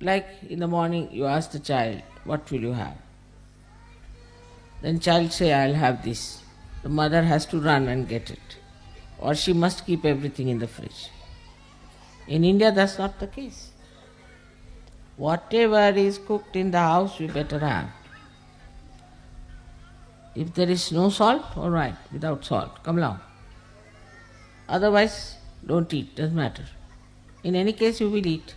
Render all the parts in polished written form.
Like in the morning you ask the child, what will you have? Then child say, I'll have this. The mother has to run and get it. Or she must keep everything in the fridge. In India that's not the case. Whatever is cooked in the house you better have. If there is no salt, all right, without salt, come along. Otherwise, don't eat, doesn't matter. In any case, you will eat.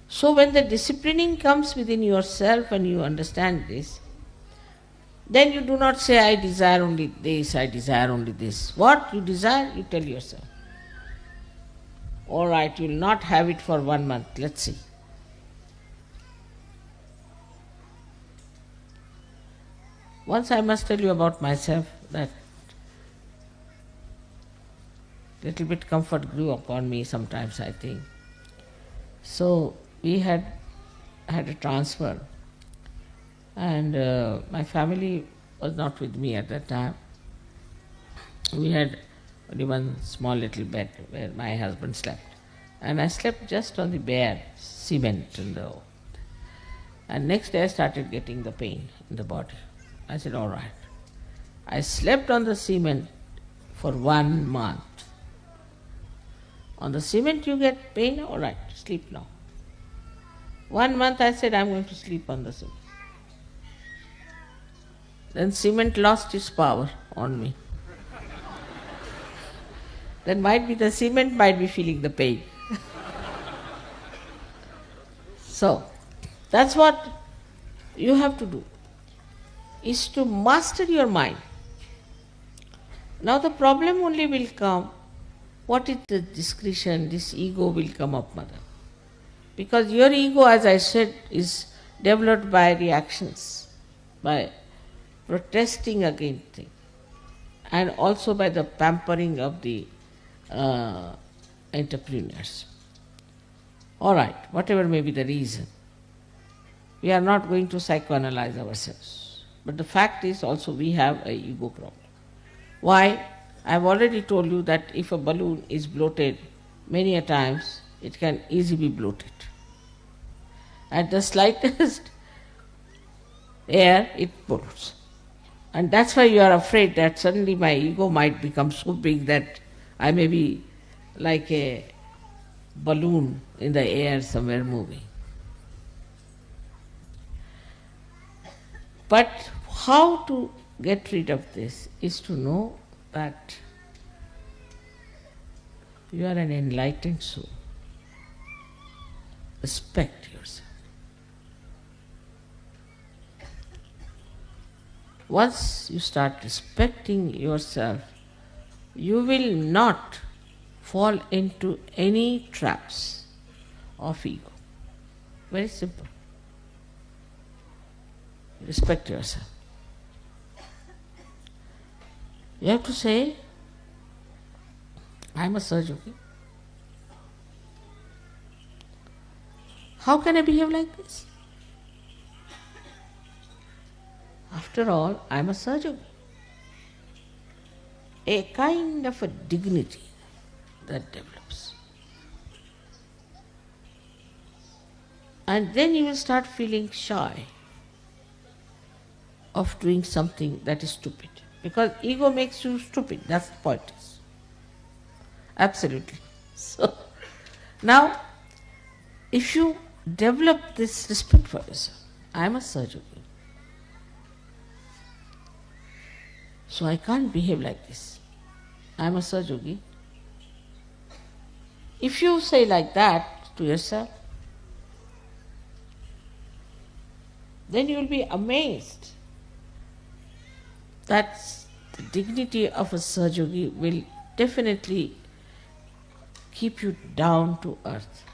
So when the disciplining comes within yourself and you understand this, then you do not say, I desire only this, I desire only this. What you desire, you tell yourself. All right, you will not have it for 1 month, let's see. Once I must tell you about myself that little bit comfort grew upon me sometimes, I think. So we had a transfer, and my family was not with me at that time. We had only one small little bed where my husband slept, and I slept just on the bare cement and next day I started getting the pain in the body. I said, all right. I slept on the cement for 1 month. On the cement you get pain, all right, sleep now. 1 month I said, I'm going to sleep on the cement. Then cement lost its power on me. Then might be the cement might be feeling the pain. So, that's what you have to do, is to master your mind. Now the problem only will come, what is the discretion, this ego will come up, mother. Because your ego, as I said, is developed by reactions, by protesting against things, and also by the pampering of the entrepreneurs. All right, whatever may be the reason, we are not going to psychoanalyze ourselves. But the fact is also we have an ego problem. Why? I have already told you that if a balloon is bloated many a times, it can easily be bloated. At the slightest air, it bloats. And that's why you are afraid that suddenly my ego might become so big that I may be like a balloon in the air somewhere moving. But how to get rid of this is to know that you are an enlightened soul. Respect yourself. Once you start respecting yourself, you will not fall into any traps of ego. Very simple. Respect yourself. You have to say, I am a Sahaja-yogi. How can I behave like this? After all, I am a Sahaja-yogi. A kind of a dignity that develops. And then you will start feeling shy of doing something that is stupid. Because ego makes you stupid, that's the point. Absolutely. So, now, if you develop this respect for yourself, I am a Sahaja-yogi, so I can't behave like this. I am a Sahaja-yogi. If you say like that to yourself, then you will be amazed that the dignity of a Sahaja-yogi will definitely keep you down to earth.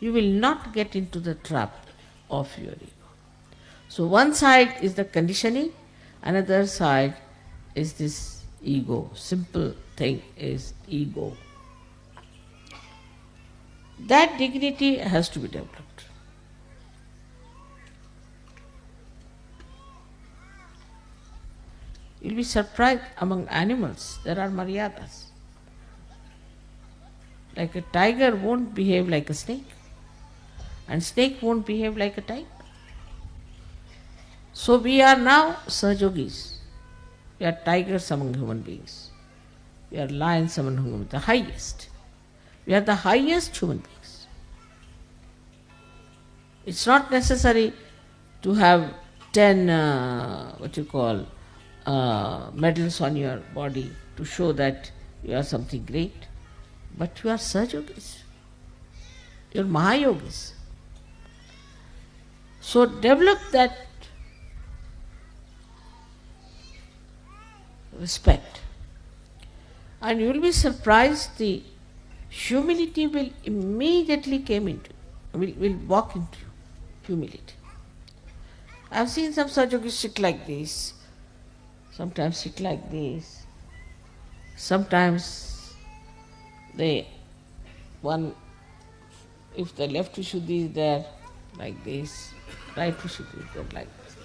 You will not get into the trap of your ego. So one side is the conditioning, another side is this ego. Simple thing is ego. That dignity has to be developed. You'll be surprised, among animals there are maryadas. Like a tiger won't behave like a snake, and snake won't behave like a tiger. So we are now Sahajogis. We are tigers among human beings. We are lions among human beings, the highest. We are the highest human beings. It's not necessary to have 10 medals on your body to show that you are something great. But you are Sahajogis. You are Mahayogis. So develop that respect. And you will be surprised, the humility will immediately come into you, will walk into you, humility. I have seen some Sahajogis sit like this, sometimes sit like this, sometimes if the left Vishuddhi is there, like this, right Vishuddhi is there, like this.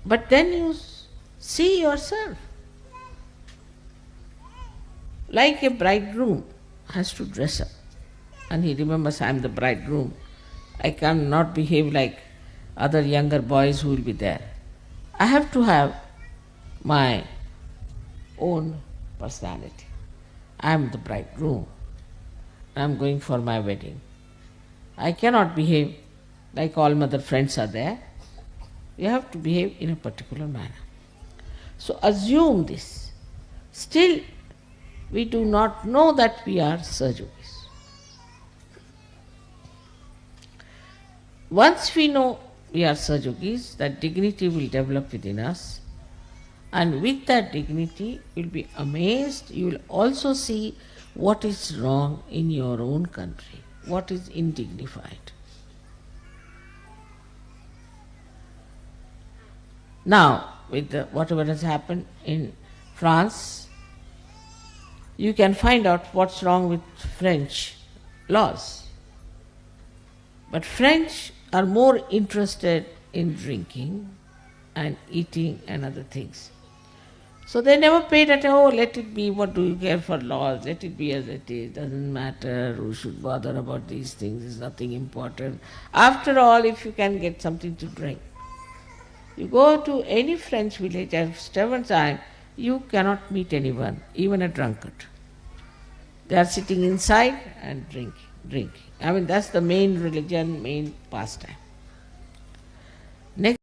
But then you see yourself. Like a bridegroom has to dress up, and he remembers, I am the bridegroom. I cannot behave like other younger boys who will be there. I have to have my own personality. I am the bridegroom. I am going for my wedding. I cannot behave like all my other friends are there. You have to behave in a particular manner. So assume this. Still, we do not know that we are Sahajogis. Once we know we are Sahajogis, that dignity will develop within us, and with that dignity you will be amazed. You will also see what is wrong in your own country, what is indignified. Now, with whatever has happened in France, you can find out what's wrong with French laws. But French are more interested in drinking and eating and other things. So they never paid attention, oh, let it be, what do you care for laws, let it be as it is, doesn't matter, who should bother about these things, it's nothing important. After all, if you can get something to drink. You go to any French village at seven time, you cannot meet anyone, even a drunkard. They are sitting inside and drinking. I mean, that's the main religion, main pastime. Next